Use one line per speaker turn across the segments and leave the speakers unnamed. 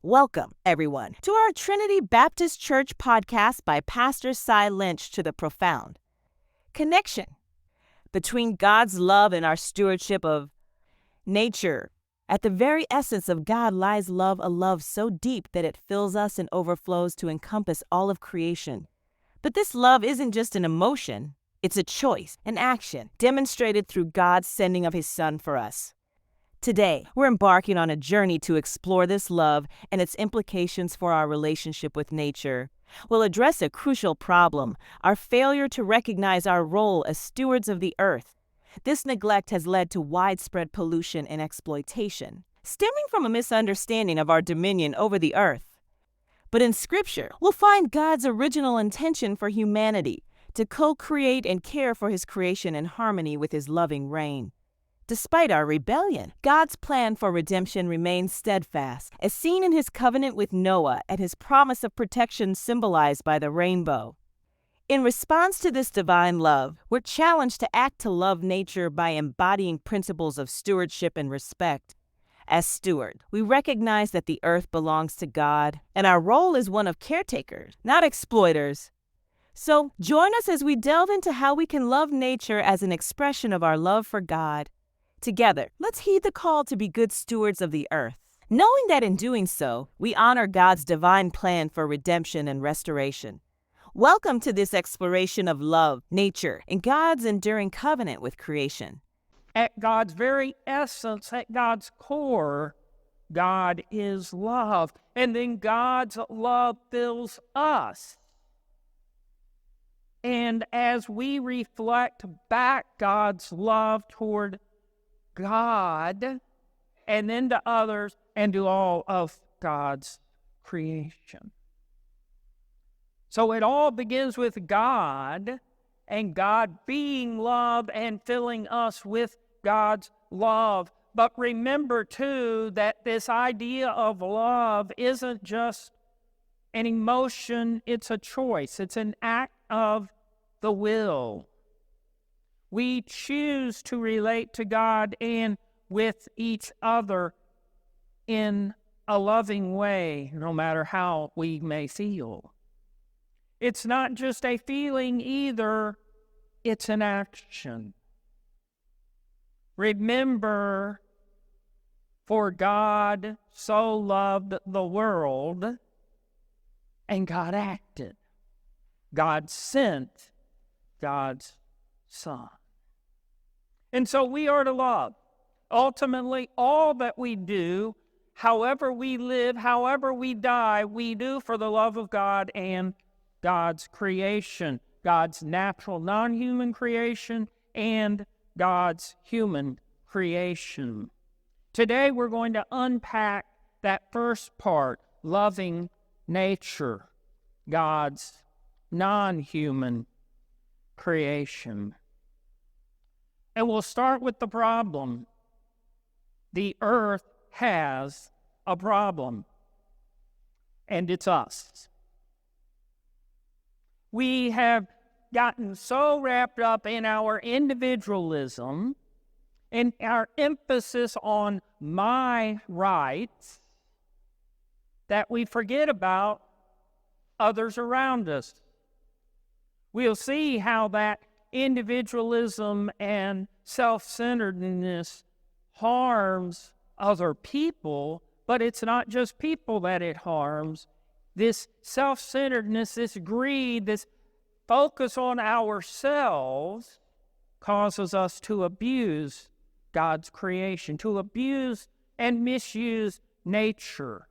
Welcome, everyone, to our Trinity Baptist Church podcast by Pastor Cy Lynch to the Profound. Connection between God's love and our stewardship of nature. At the very essence of God lies love, a love so deep that it fills us and overflows to encompass all of creation. But this love isn't just an emotion, it's a choice, an action, demonstrated through God's sending of His Son for us. Today, we're embarking on a journey to explore this love and its implications for our relationship with nature. We'll address a crucial problem, our failure to recognize our role as stewards of the earth. This neglect has led to widespread pollution and exploitation, stemming from a misunderstanding of our dominion over the earth. But in Scripture, we'll find God's original intention for humanity, to co-create and care for His creation in harmony with His loving reign. Despite our rebellion, God's plan for redemption remains steadfast, as seen in His covenant with Noah and His promise of protection symbolized by the rainbow. In response to this divine love, we're challenged to act to love nature by embodying principles of stewardship and respect. As steward, we recognize that the earth belongs to God, and our role is one of caretakers, not exploiters. So, join us as we delve into how we can love nature as an expression of our love for God. Together, let's heed the call to be good stewards of the earth, knowing that in doing so, we honor God's divine plan for redemption and restoration. Welcome to this exploration of love, nature, and God's enduring covenant with creation.
At God's very essence, at God's core, God is love. And then God's love fills us. And as we reflect back God's love toward God, and then to others, and to all of God's creation. So it all begins with God, and God being love and filling us with God's love. But remember, too, that this idea of love isn't just an emotion, it's a choice. It's an act of the will. We choose to relate to God and with each other in a loving way, no matter how we may feel. It's not just a feeling either, it's an action. Remember, for God so loved the world, and God acted. God sent God's Son. And so we are to love. Ultimately, all that we do, however we live, however we die, we do for the love of God and God's creation, God's natural, non-human creation, and God's human creation. Today, we're going to unpack that first part, loving nature, God's non-human creation. And we'll start with the problem. The earth has a problem, and it's us. We have gotten so wrapped up in our individualism and our emphasis on my rights that we forget about others around us. We'll see how that individualism and self-centeredness harms other people, but it's not just people that it harms. This self-centeredness, this greed, this focus on ourselves causes us to abuse God's creation, to abuse and misuse nature.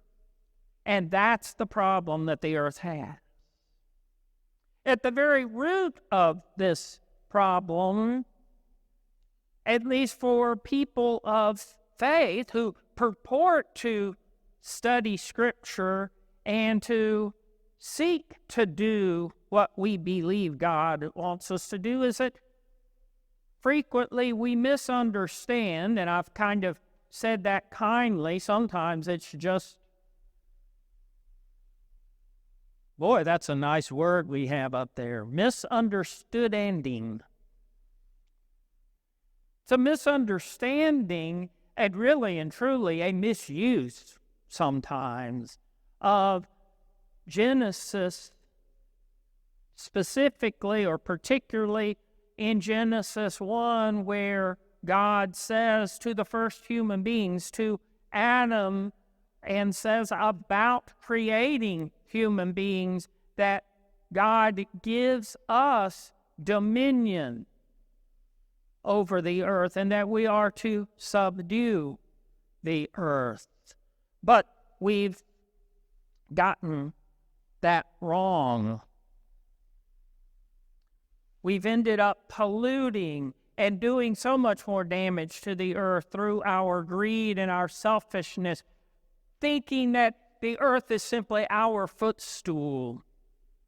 And that's the problem that the earth has. At the very root of this problem, at least for people of faith who purport to study Scripture and to seek to do what we believe God wants us to do, is that frequently we misunderstand, and I've kind of said that kindly, sometimes it's just Boy, that's a nice word we have up there. Misunderstanding. It's a misunderstanding and really and truly a misuse sometimes of Genesis, specifically or particularly in Genesis 1, where God says to the first human beings, to Adam, and says about creating human beings that God gives us dominion over the earth and that we are to subdue the earth. But we've gotten that wrong. We've ended up polluting and doing so much more damage to the earth through our greed and our selfishness, thinking that the earth is simply our footstool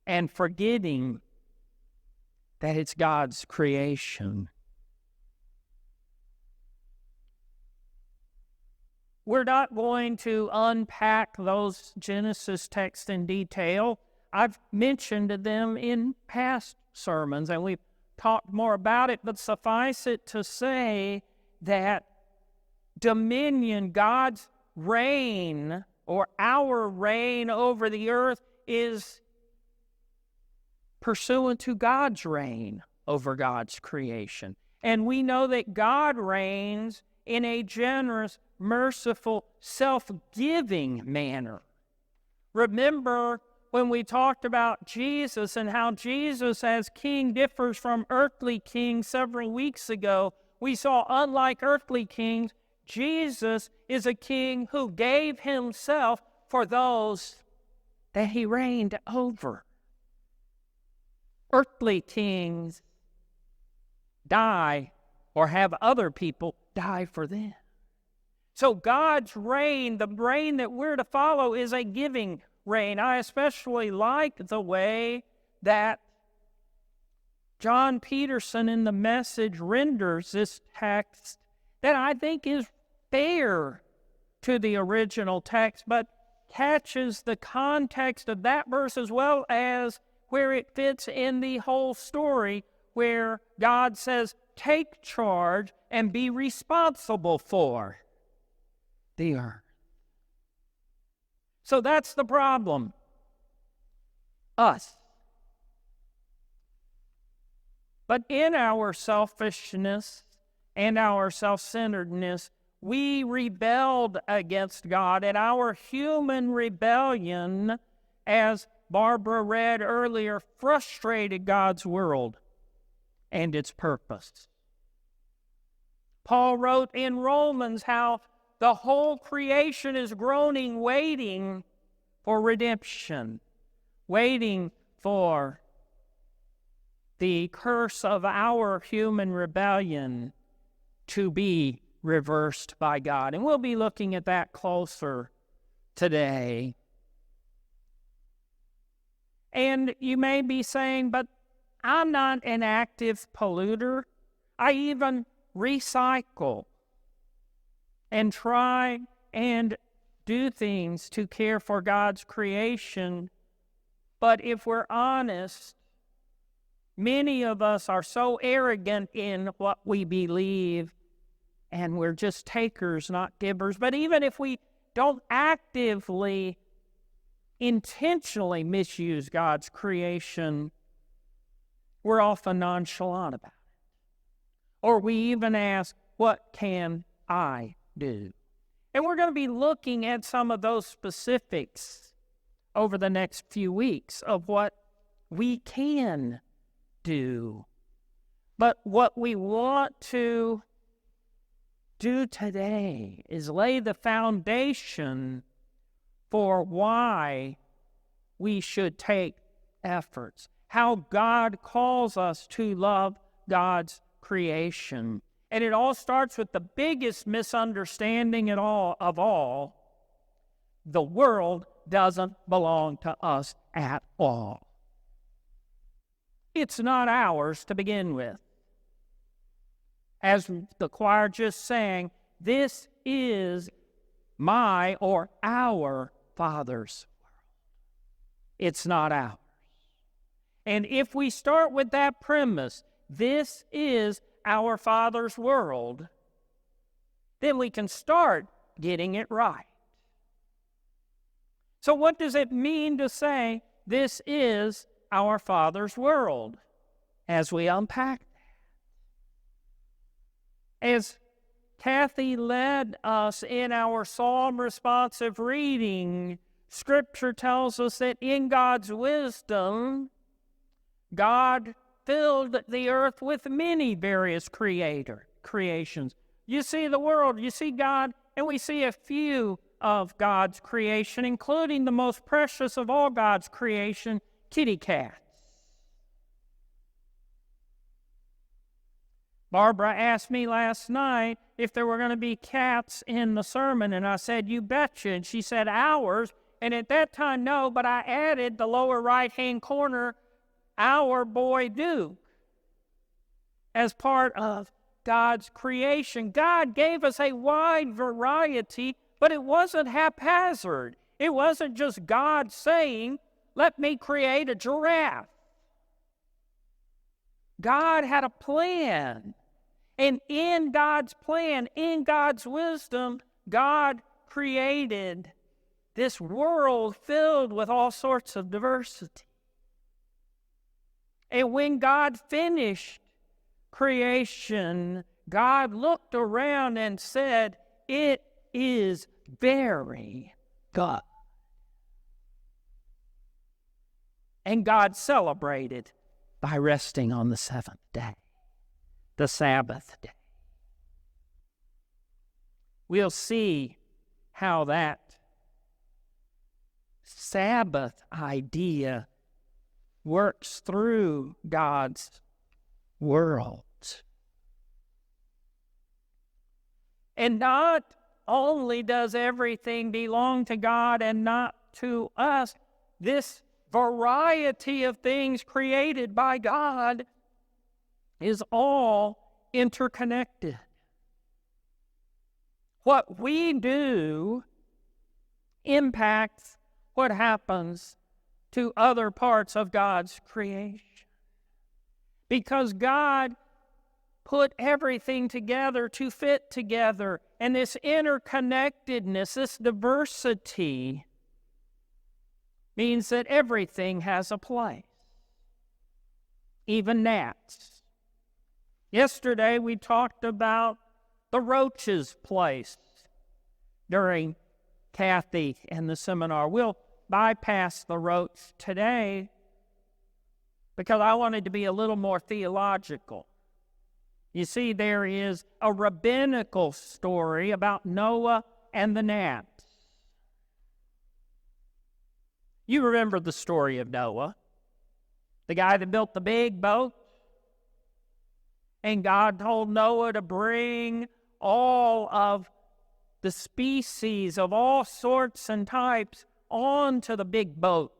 and forgetting that it's God's creation. We're not going to unpack those Genesis texts in detail. I've mentioned them in past sermons, and we've talked more about it, but suffice it to say that dominion, God's reign, or our reign over the earth, is pursuant to God's reign over God's creation. And we know that God reigns in a generous, merciful, self-giving manner. Remember when we talked about Jesus and how Jesus as king differs from earthly kings several weeks ago, we saw, unlike earthly kings, Jesus is a king who gave himself for those that he reigned over. Earthly kings die or have other people die for them. So God's reign, the reign that we're to follow, is a giving reign. I especially like the way that John Peterson in the Message renders this text that I think is fair to the original text, but catches the context of that verse as well as where it fits in the whole story, where God says, take charge and be responsible for the earth. So that's the problem. Us. But in our selfishness and our self-centeredness, we rebelled against God, and our human rebellion, as Barbara read earlier, frustrated God's world and its purpose. Paul wrote in Romans how the whole creation is groaning, waiting for redemption, waiting for the curse of our human rebellion to be reversed by God. And we'll be looking at that closer today. And you may be saying, but I'm not an active polluter. I even recycle and try and do things to care for God's creation. But if we're honest, many of us are so arrogant in what we believe, and we're just takers, not givers. But even if we don't actively, intentionally misuse God's creation, we're often nonchalant about it. Or we even ask, what can I do? And we're going to be looking at some of those specifics over the next few weeks of what we can do. But what we want to do today is lay the foundation for why we should take efforts, how God calls us to love God's creation. And it all starts with the biggest misunderstanding of all. The world doesn't belong to us at all. It's not ours to begin with. As the choir just sang, this is my or our Father's world. it's not ours. And if we start with that premise, this is our Father's world, then we can start getting it right. So what does it mean to say this is our Father's world as we unpack that? As Kathy led us in our psalm responsive reading, Scripture tells us that in God's wisdom, God filled the earth with many various creations. You see the world, you see God, and we see a few of God's creation, including the most precious of all God's creation, kitty cats. Barbara asked me last night if there were going to be cats in the sermon, and I said, you betcha. And she said, ours. And at that time, no, but I added the lower right-hand corner, our boy Duke, as part of God's creation. God gave us a wide variety, but it wasn't haphazard. It wasn't just God saying, let me create a giraffe. God had a plan. And in God's plan, in God's wisdom, God created this world filled with all sorts of diversity. And when God finished creation, God looked around and said, it is very good. And God celebrated by resting on the seventh day, the Sabbath day. We'll see how that Sabbath idea works through God's world. And not only does everything belong to God and not to us, this variety of things created by God is all interconnected. What we do impacts what happens to other parts of God's creation. Because God put everything together to fit together, and this interconnectedness, this diversity, means that everything has a place, even gnats. Yesterday we talked about the roach's place during Kathy and the seminar. We'll bypass the roach today because I wanted to be a little more theological. You see, there is a rabbinical story about Noah and the gnats. You remember the story of Noah, the guy that built the big boat, and God told Noah to bring all of the species of all sorts and types onto the big boat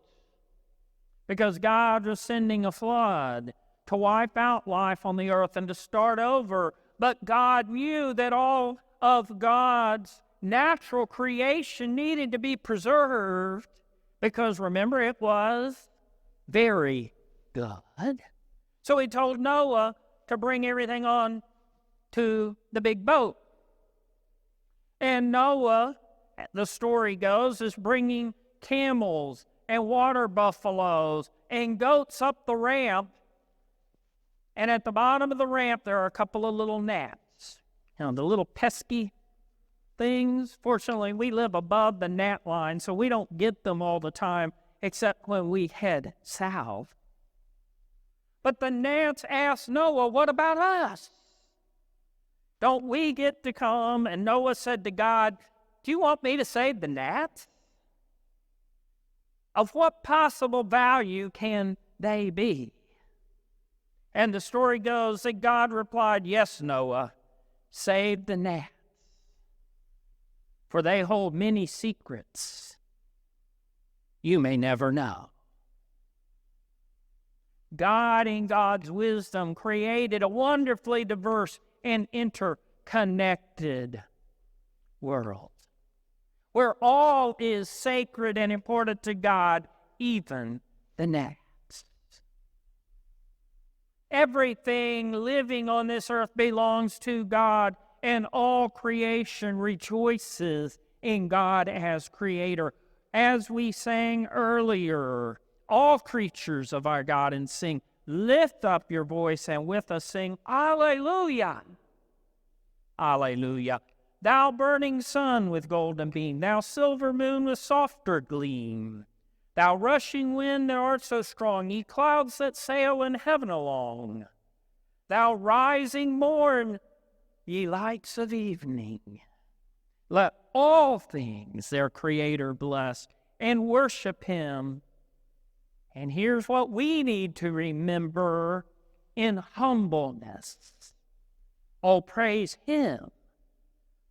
because God was sending a flood to wipe out life on the earth and to start over. But God knew that all of God's natural creation needed to be preserved because, remember, it was very good. So he told Noah to bring everything on to the big boat. And Noah, the story goes, is bringing camels and water buffaloes and goats up the ramp. And at the bottom of the ramp, there are a couple of little gnats. You know, the little pesky things. Fortunately, we live above the gnat line, so we don't get them all the time, except when we head south. But the gnats asked Noah, what about us? Don't we get to come? And Noah said to God, do you want me to save the gnats? Of what possible value can they be? And the story goes that God replied, yes, Noah, save the gnats, for they hold many secrets you may never know. God, in God's wisdom, created a wonderfully diverse and interconnected world where all is sacred and important to God, even the gnats. Everything living on this earth belongs to God, and all creation rejoices in God as Creator. As we sang earlier, all creatures of our God and sing, lift up your voice and with us sing, Alleluia! Alleluia! Thou burning sun with golden beam, thou silver moon with softer gleam, thou rushing wind that art so strong, ye clouds that sail in heaven along, thou rising morn, ye lights of evening. Let all things their Creator bless and worship Him. And here's what we need to remember in humbleness. Oh, praise Him.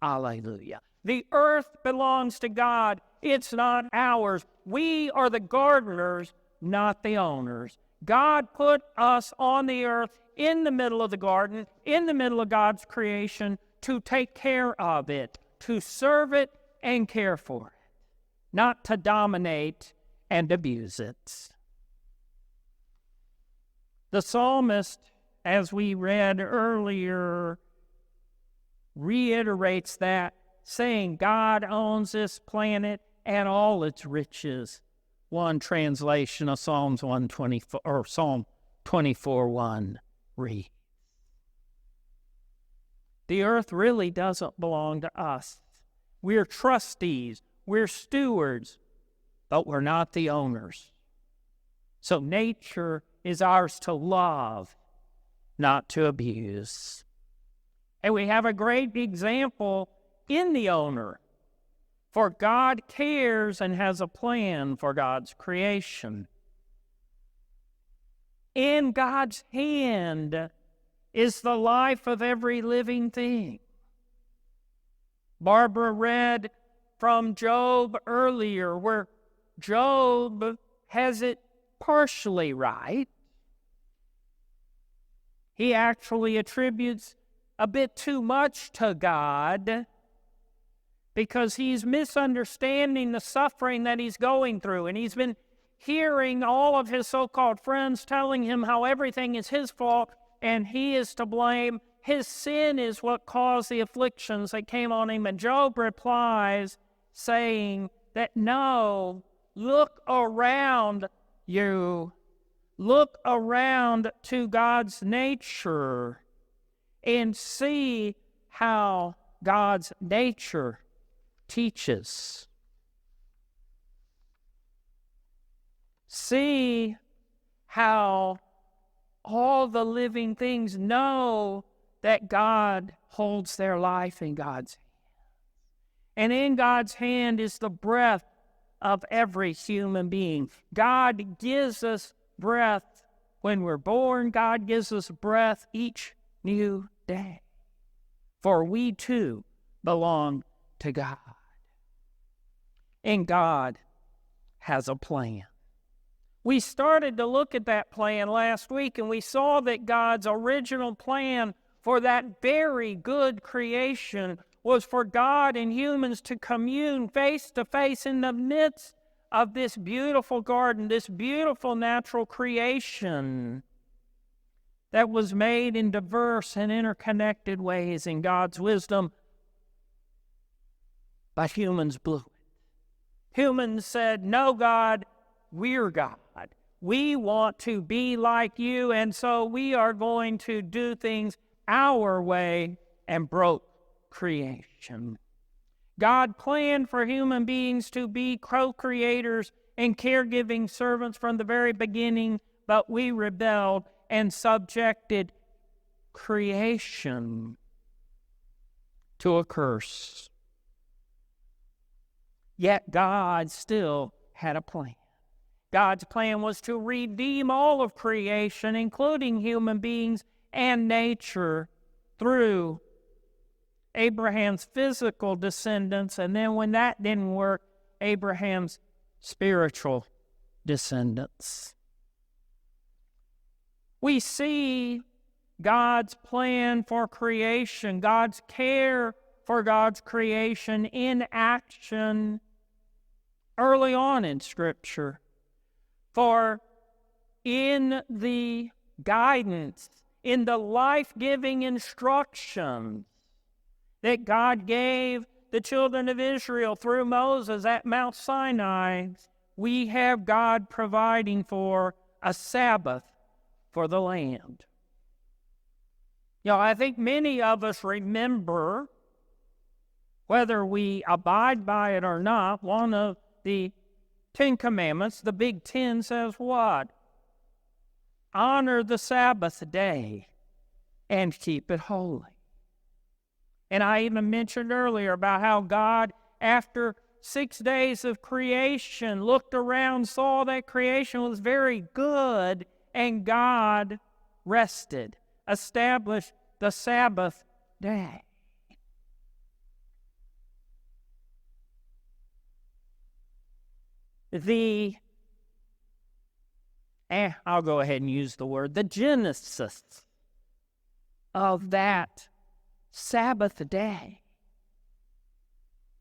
Alleluia. The earth belongs to God. It's not ours. We are the gardeners, not the owners. God put us on the earth in the middle of the garden, in the middle of God's creation, to take care of it, to serve it and care for it, not to dominate and abuse it. The psalmist, as we read earlier, reiterates that, saying God owns this planet and all its riches. One translation of Psalms 124 or Psalm 24:1 reads, the earth really doesn't belong to us. We're trustees, we're stewards, but we're not the owners. So nature is ours to love, not to abuse. And we have a great example in the owner. For God cares and has a plan for God's creation. In God's hand is the life of every living thing. Barbara read from Job earlier, where Job has it partially right. He actually attributes a bit too much to God because he's misunderstanding the suffering that he's going through. And he's been hearing all of his so-called friends telling him how everything is his fault and he is to blame. His sin is what caused the afflictions that came on him. And Job replies saying that no, look around you. Look around to God's nature and see how God's nature teaches. See how all the living things know that God holds their life in God's hand. And in God's hand is the breath of every human being. God gives us breath when we're born. God gives us breath each new day. For we too belong to God. And God has a plan. We started to look at that plan last week, and we saw that God's original plan for that very good creation was for God and humans to commune face to face in the midst of this beautiful garden, this beautiful natural creation that was made in diverse and interconnected ways in God's wisdom. But humans blew it. Humans said, no, God, we're God. We want to be like you, and so we are going to do things our way, and broke creation. God planned for human beings to be co-creators and caregiving servants from the very beginning, but we rebelled and subjected creation to a curse. Yet God still had a plan. God's plan was to redeem all of creation, including human beings and nature, through Abraham's physical descendants, and then when that didn't work, Abraham's spiritual descendants. We see God's plan for creation, God's care for God's creation in action early on in Scripture. For in the guidance, in the life-giving instructions that God gave the children of Israel through Moses at Mount Sinai, we have God providing for a Sabbath for the land. I think many of us remember, whether we abide by it or not, one of the 10 Commandments, the Big Ten, says what? Honor the Sabbath day and keep it holy. And I even mentioned earlier about how God, after 6 days of creation, looked around, saw that creation was very good, and God rested, established the Sabbath day. I'll go ahead and use the word, the genesis of that Sabbath day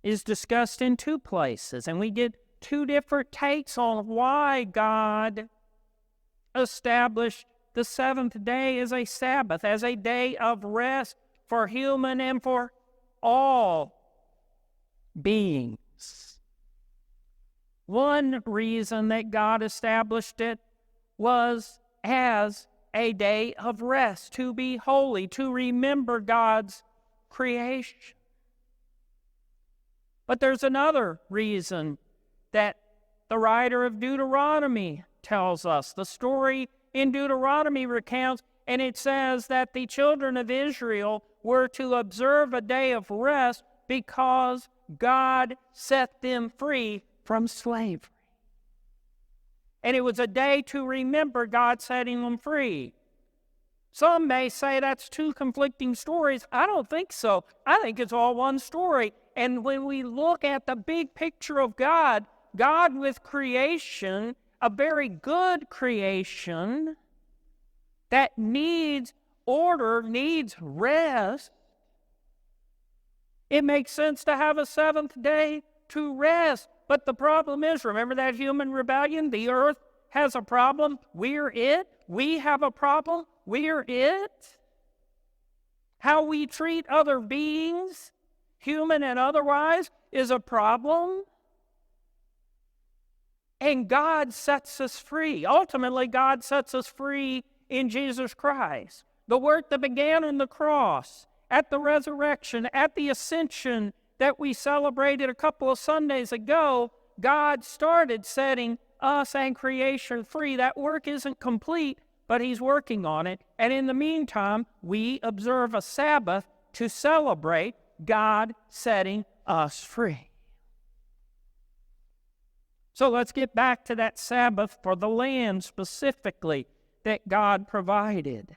is discussed in 2 places, and we get 2 different takes on why God established the 7th day as a Sabbath, as a day of rest for human and for all beings. One reason that God established it was as a day of rest, to be holy, to remember God's creation. But there's another reason that the writer of Deuteronomy tells us. The story in Deuteronomy recounts, and it says that the children of Israel were to observe a day of rest because God set them free from slavery. And it was a day to remember God setting them free. Some may say that's 2 conflicting stories. I don't think so. I think it's all one story. And when we look at the big picture of God, God with creation, a very good creation that needs order, needs rest, it makes sense to have a 7th day to rest. But the problem is, remember that human rebellion? The earth has a problem. We're it. We have a problem. We're it. How we treat other beings, human and otherwise, is a problem. And God sets us free. Ultimately, God sets us free in Jesus Christ. The work that began on the cross, at the resurrection, at the ascension that we celebrated a couple of Sundays ago, God started setting us and creation free. That work isn't complete, but He's working on it. And in the meantime, we observe a Sabbath to celebrate God setting us free. So let's get back to that Sabbath for the land specifically that God provided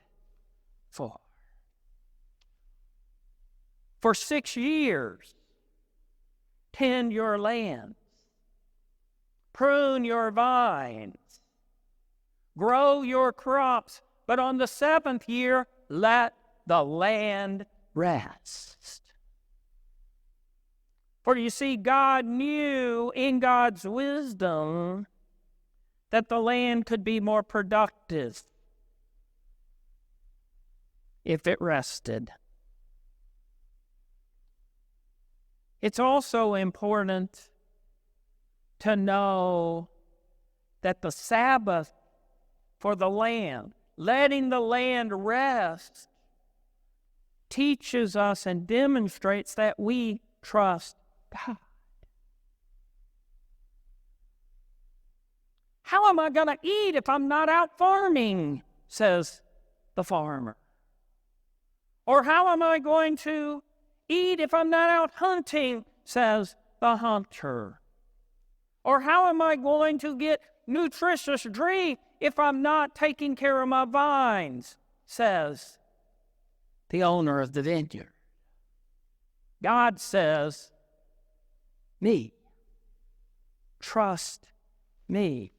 for. For 6 years, tend your lands, prune your vines, grow your crops, but on the 7th year, let the land rest. For you see, God knew in God's wisdom that the land could be more productive if it rested. It's also important to know that the Sabbath for the land, letting the land rest, teaches us and demonstrates that we trust God. How am I going to eat if I'm not out farming, says the farmer. Or how am I going to eat if I'm not out hunting, says the hunter. Or how am I going to get nutritious drink if I'm not taking care of my vines, says the owner of the vineyard. God says, me. Trust me.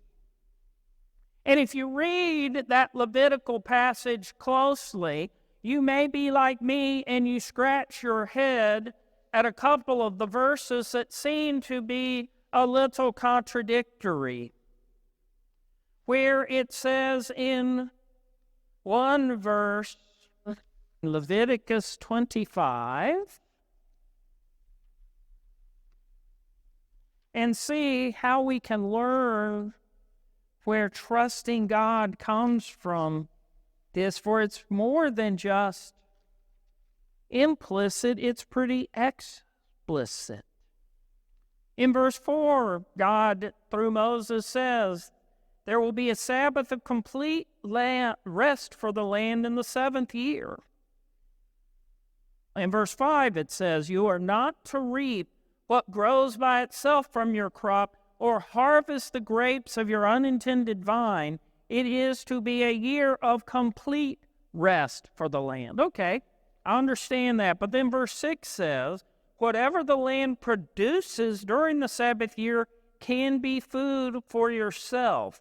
And if you read that Levitical passage closely, you may be like me and you scratch your head at a couple of the verses that seem to be a little contradictory. where it says in one verse, Leviticus 25, and see how we can learn where trusting God comes from this, for it's more than just implicit, it's pretty explicit. In verse 4, God, through Moses, says, there will be a Sabbath of complete rest for the land in the 7th year. In verse 5, it says, you are not to reap what grows by itself from your crop, or harvest the grapes of your unintended vine. It is to be a year of complete rest for the land. Okay, I understand that. But then verse 6 says, whatever the land produces during the Sabbath year can be food for yourself,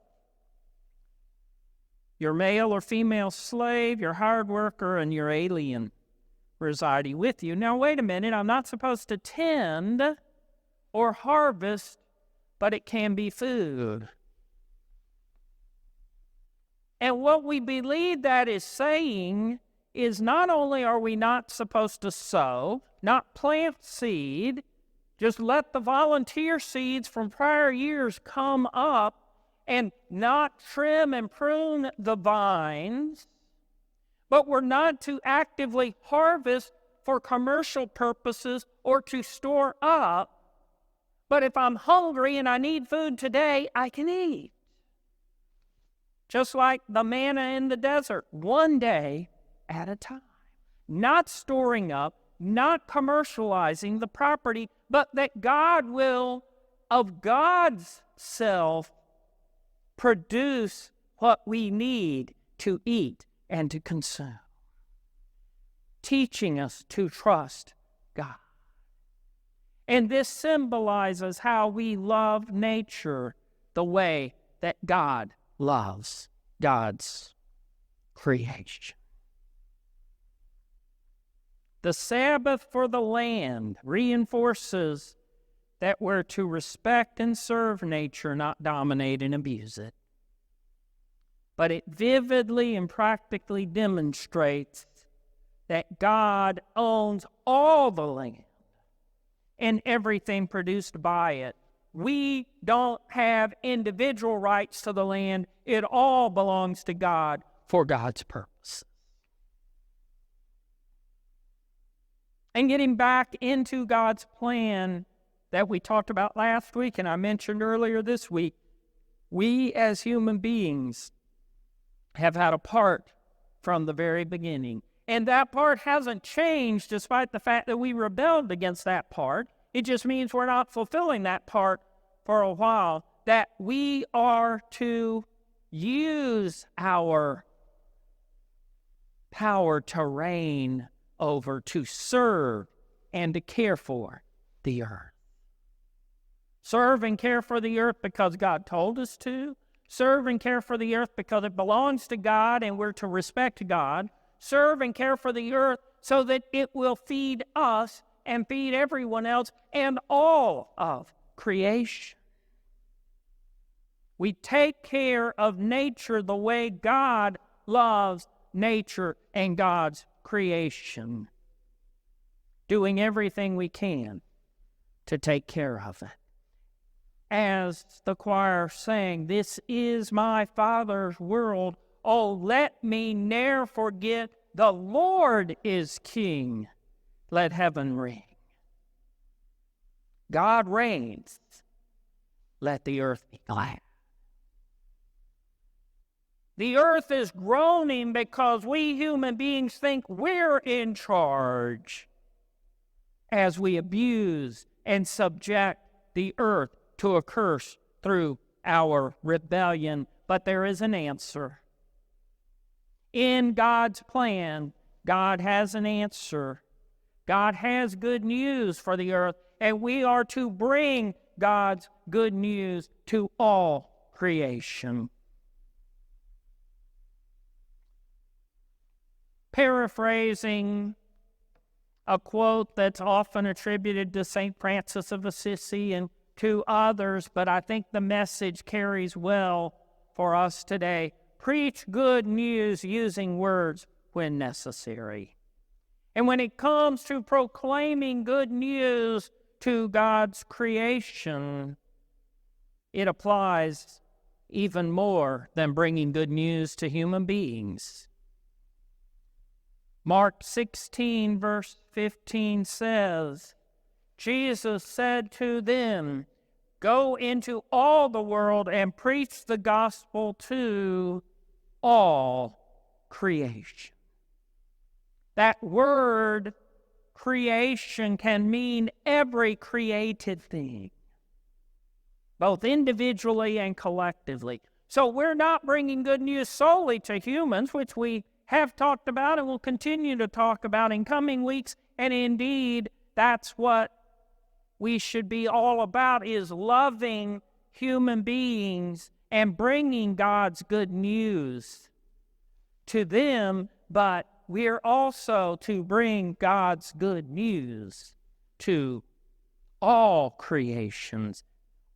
your male or female slave, your hired worker, and your alien residing with you. Now, wait a minute. I'm not supposed to tend or harvest, but it can be food. And what we believe that is saying is not only are we not supposed to sow, not plant seed, just let the volunteer seeds from prior years come up and not trim and prune the vines, but we're not to actively harvest for commercial purposes or to store up. But if I'm hungry and I need food today, I can eat. Just like the manna in the desert, one day at a time. Not storing up, not commercializing the property, but that God will, of God's self, produce what we need to eat and to consume. Teaching us to trust God. And this symbolizes how we love nature the way that God loves God's creation. The Sabbath for the land reinforces that we're to respect and serve nature, not dominate and abuse it. But it vividly and practically demonstrates that God owns all the land and everything produced by it. We don't have individual rights to the land. It all belongs to God for God's purpose. And getting back into God's plan that we talked about last week and I mentioned earlier this week, we as human beings have had a part from the very beginning. And that part hasn't changed despite the fact that we rebelled against that part. It just means we're not fulfilling that part for a while, that we are to use our power to reign over, to serve, and to care for the earth. Serve and care for the earth because God told us to. Serve and care for the earth because it belongs to God and we're to respect God. Serve and care for the earth so that it will feed us and feed everyone else and all of creation. We take care of nature the way God loves nature and God's creation, doing everything we can to take care of it. As the choir sang, "This is my Father's world. Oh, let me ne'er forget the Lord is King. Let heaven ring." God reigns. Let the earth be glad. The earth is groaning because we human beings think we're in charge as we abuse and subject the earth to a curse through our rebellion. But there is an answer. In God's plan, God has an answer. God has good news for the earth, and we are to bring God's good news to all creation. Paraphrasing a quote that's often attributed to St. Francis of Assisi and to others, but I think the message carries well for us today. Preach good news using words when necessary. And when it comes to proclaiming good news to God's creation, it applies even more than bringing good news to human beings. Mark 16, verse 15 says, Jesus said to them, "Go into all the world and preach the gospel to all creation." That word creation can mean every created thing, both individually and collectively. So we're not bringing good news solely to humans, which we have talked about and will continue to talk about in coming weeks. And indeed, that's what we should be all about, is loving human beings and bringing God's good news to them. But we're also to bring God's good news to all creations,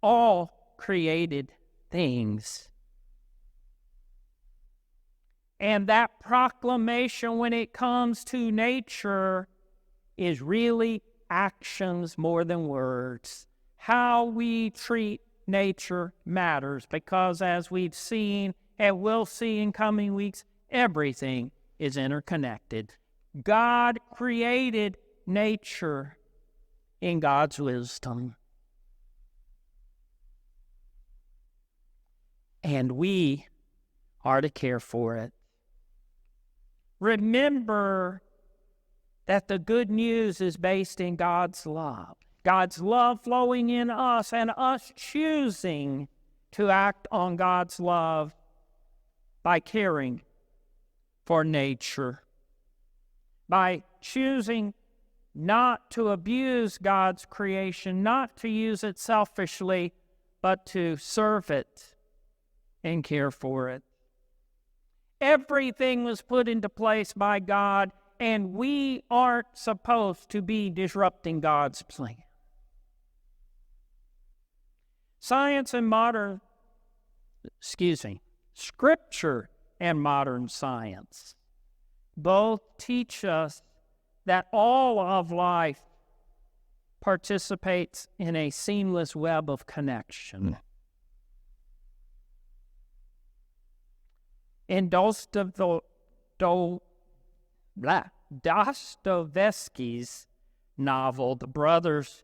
all created things. And that proclamation, when it comes to nature, is really actions more than words. How we treat nature matters, because as we've seen and will see in coming weeks, everything is interconnected. God created nature in God's wisdom. And we are to care for it. Remember that the good news is based in God's love flowing in us, and us choosing to act on God's love by caring for nature, by choosing not to abuse God's creation, not to use it selfishly, but to serve it and care for it. Everything was put into place by God, and we aren't supposed to be disrupting God's plan. Scripture and modern science both teach us that all of life participates in a seamless web of connection. In Dostoevsky's novel, The Brothers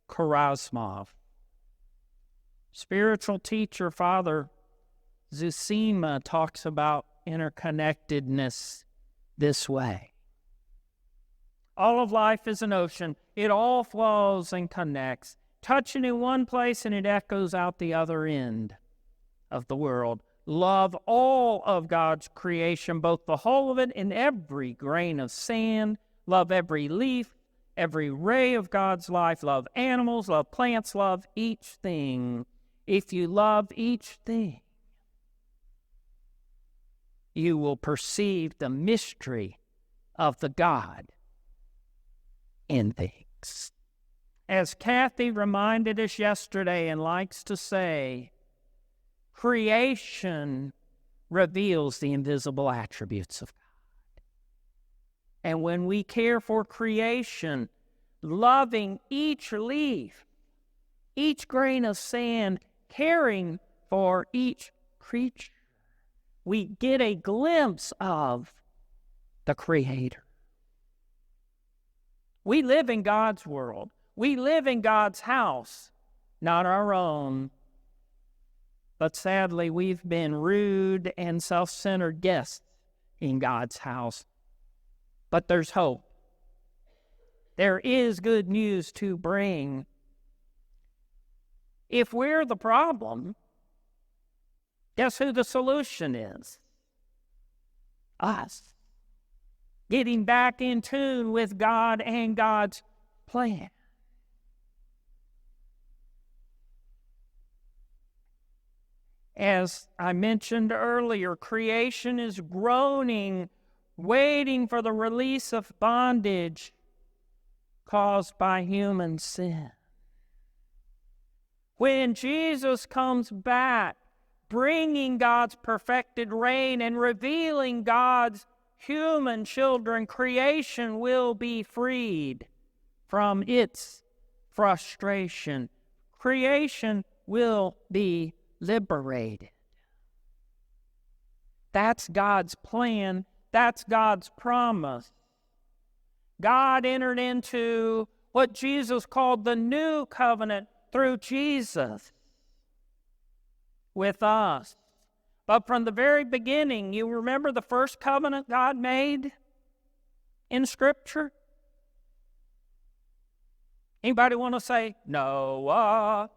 Karamazov, spiritual teacher Father Zosima talks about interconnectedness this way. All of life is an ocean. It all flows and connects, touching in one place, and it echoes out the other end of the world. Love all of God's creation, both the whole of it and every grain of sand. Love every leaf, every ray of God's life. Love animals, love plants, love each thing. If you love each thing, you will perceive the mystery of the God in things. As Kathy reminded us yesterday and likes to say, creation reveals the invisible attributes of God. And when we care for creation, loving each leaf, each grain of sand, caring for each creature, we get a glimpse of the Creator. We live in God's world. We live in God's house, not our own. But sadly, we've been rude and self-centered guests in God's house. But there's hope. There is good news to bring. If we're the problem, guess who the solution is? Us. Getting back in tune with God and God's plan. As I mentioned earlier, creation is groaning, waiting for the release of bondage caused by human sin. When Jesus comes back, bringing God's perfected reign and revealing God's human children, creation will be freed from its frustration. Creation will be liberated. That's God's plan. That's God's promise. God entered into what Jesus called the new covenant through Jesus with us. But from the very beginning, you remember the first covenant God made in Scripture? Anybody want to say Noah?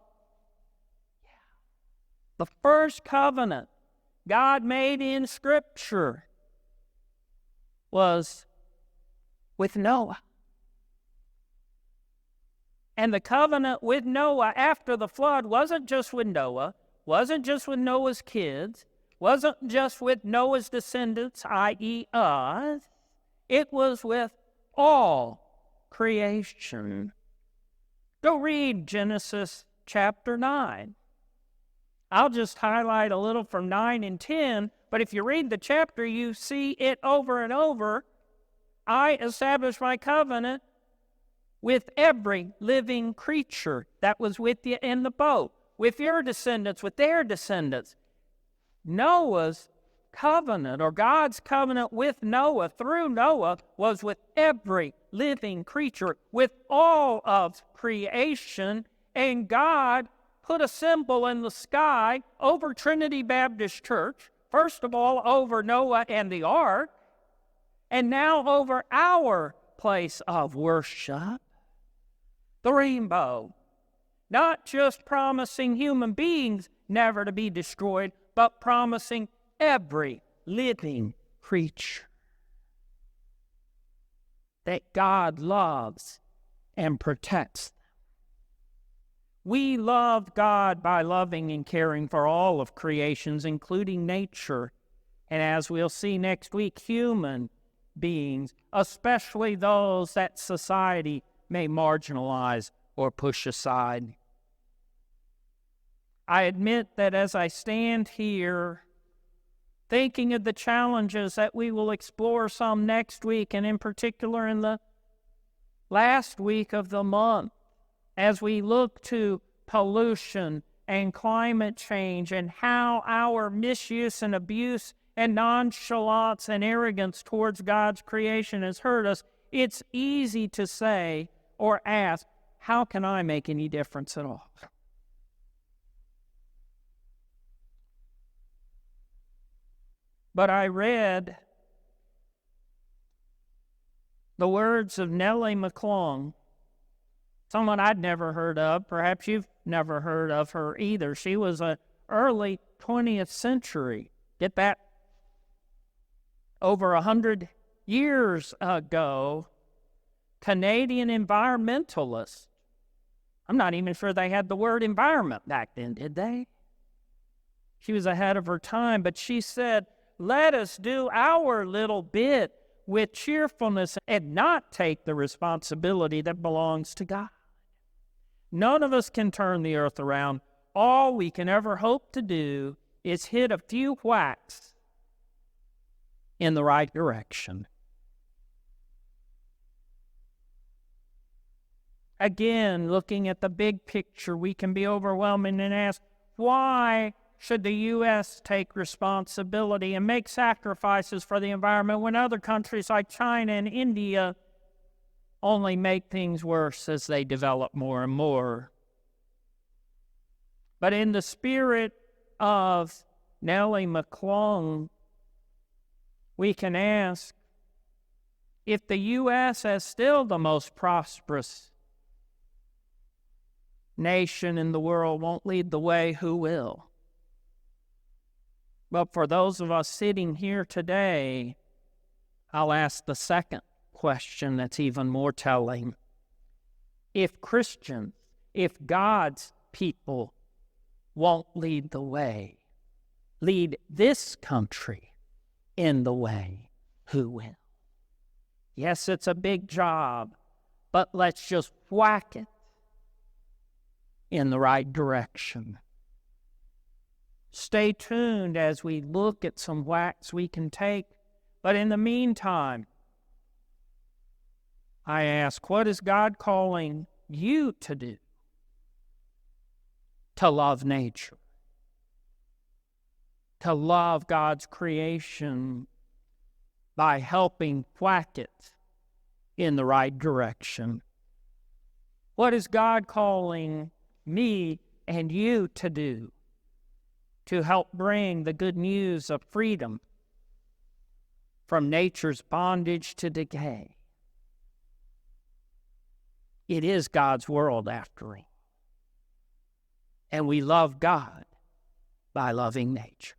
Yeah. The first covenant God made in Scripture was with Noah. And the covenant with Noah after the flood wasn't just with Noah, wasn't just with Noah's kids, wasn't just with Noah's descendants, i.e. us. It was with all creation. Go read Genesis chapter 9. I'll just highlight a little from 9 and 10, but if you read the chapter, you see it over and over. I establish my covenant with every living creature that was with you in the boat, with your descendants, with their descendants. Noah's covenant, or God's covenant with Noah, through Noah, was with every living creature, with all of creation, and God put a symbol in the sky over Trinity Baptist Church, first of all over Noah and the ark, and now over our place of worship, the rainbow. Not just promising human beings never to be destroyed, but promising every living creature that God loves and protects them. We love God by loving and caring for all of creations, including nature, and as we'll see next week, human beings, especially those that society may marginalize or push aside. I admit that as I stand here thinking of the challenges that we will explore some next week, and in particular in the last week of the month, as we look to pollution and climate change and how our misuse and abuse and nonchalance and arrogance towards God's creation has hurt us, it's easy to say or ask, how can I make any difference at all? But I read the words of Nellie McClung, someone I'd never heard of. Perhaps you've never heard of her either. She was an early 20th century, get that, over 100 years ago, Canadian environmentalist. I'm not even sure they had the word environment back then, did they? She was ahead of her time, but she said, let us do our little bit with cheerfulness and not take the responsibility that belongs to God. None of us can turn the earth around. All we can ever hope to do is hit a few whacks in the right direction. Again, looking at the big picture, we can be overwhelming and ask, why should the U.S. take responsibility and make sacrifices for the environment when other countries like China and India only make things worse as they develop more and more? But in the spirit of Nellie McClung, we can ask, if the U.S. is still the most prosperous nation in the world won't lead the way, who will? But for those of us sitting here today, I'll ask the second question that's even more telling. If Christians, if God's people won't lead the way, lead this country in the way, who will? Yes, it's a big job, but let's just whack it in the right direction. Stay tuned as we look at some whacks we can take. But in the meantime, I ask, what is God calling you to do? To love nature, to love God's creation by helping whack it in the right direction. What is God calling me and you to do to help bring the good news of freedom from nature's bondage to decay? It is God's world, after all. And we love God by loving nature.